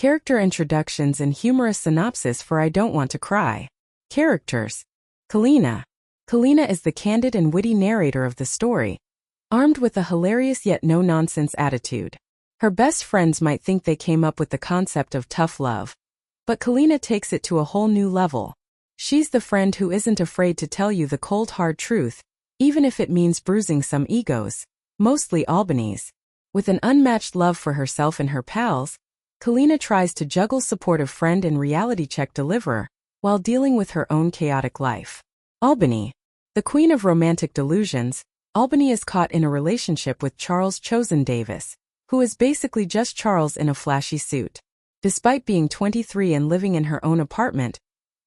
Character introductions and humorous synopsis for I Don't Want to Cry. Characters. Caleena. Caleena is the candid and witty narrator of the story, armed with a hilarious yet no-nonsense attitude. Her best friends might think they came up with the concept of tough love, but Caleena takes it to a whole new level. She's the friend who isn't afraid to tell you the cold hard truth, even if it means bruising some egos, mostly Albany's. With an unmatched love for herself and her pals, Caleena tries to juggle supportive friend and reality check deliverer, while dealing with her own chaotic life. Albany. The queen of romantic delusions, Albany is caught in a relationship with Charles Chosen Davis, who is basically just Charles in a flashy suit. Despite being 23 and living in her own apartment,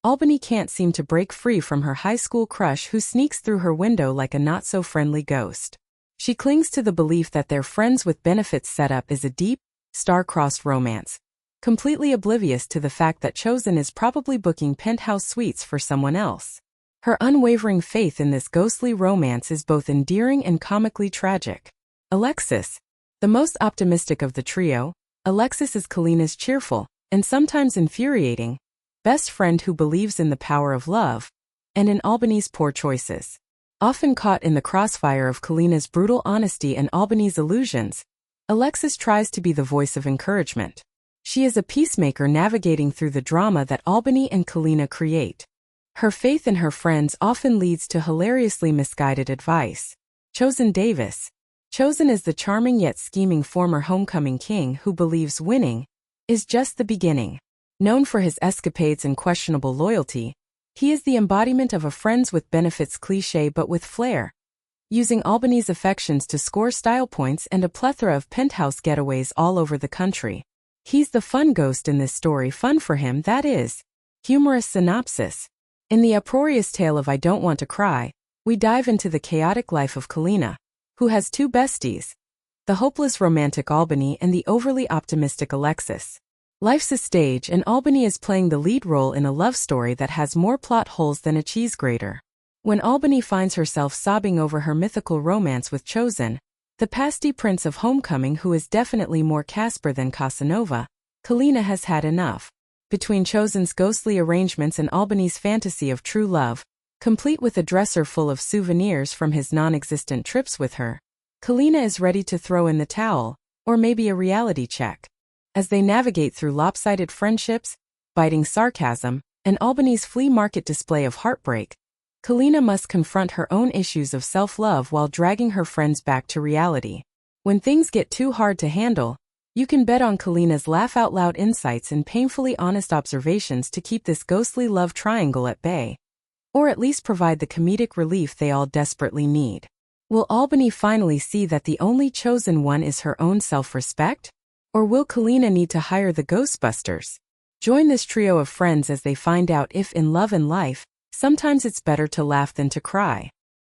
Albany can't seem to break free from her high school crush who sneaks through her window like a not-so-friendly ghost. She clings to the belief that their friends with benefits setup is a deep, star-crossed romance, completely oblivious to the fact that Chosen is probably booking penthouse suites for someone else. Her unwavering faith in this ghostly romance is both endearing and comically tragic. Alexis. The most optimistic of the trio, Alexis is Caleena's cheerful, and sometimes infuriating, best friend who believes in the power of love, and in Albany's poor choices. Often caught in the crossfire of Caleena's brutal honesty and Albany's illusions, Alexis tries to be the voice of encouragement. She is a peacemaker navigating through the drama that Albany and Caleena create. Her faith in her friends often leads to hilariously misguided advice. Chosen Davis. Chosen is the charming yet scheming former homecoming king who believes winning is just the beginning. Known for his escapades and questionable loyalty, he is the embodiment of a friends with benefits cliché but with flair, using Albany's affections to score style points and a plethora of penthouse getaways all over the country. He's the fun ghost in this story, fun for him, that is. Humorous synopsis. In the uproarious tale of I Don't Want to Cry, we dive into the chaotic life of Caleena, who has two besties, the hopeless romantic Albany and the overly optimistic Alexis. Life's a stage and Albany is playing the lead role in a love story that has more plot holes than a cheese grater. When Albany finds herself sobbing over her mythical romance with Chosen, the pasty prince of homecoming who is definitely more Casper than Casanova, Caleena has had enough. Between Chosen's ghostly arrangements and Albany's fantasy of true love, complete with a dresser full of souvenirs from his non-existent trips with her, Caleena is ready to throw in the towel, or maybe a reality check. As they navigate through lopsided friendships, biting sarcasm, and Albany's flea market display of heartbreak, Caleena must confront her own issues of self-love while dragging her friends back to reality. When things get too hard to handle, you can bet on Caleena's laugh-out-loud insights and painfully honest observations to keep this ghostly love triangle at bay, or at least provide the comedic relief they all desperately need. Will Albany finally see that the only chosen one is her own self-respect? Or will Caleena need to hire the Ghostbusters? Join this trio of friends as they find out if in love and life, sometimes it's better to laugh than to cry.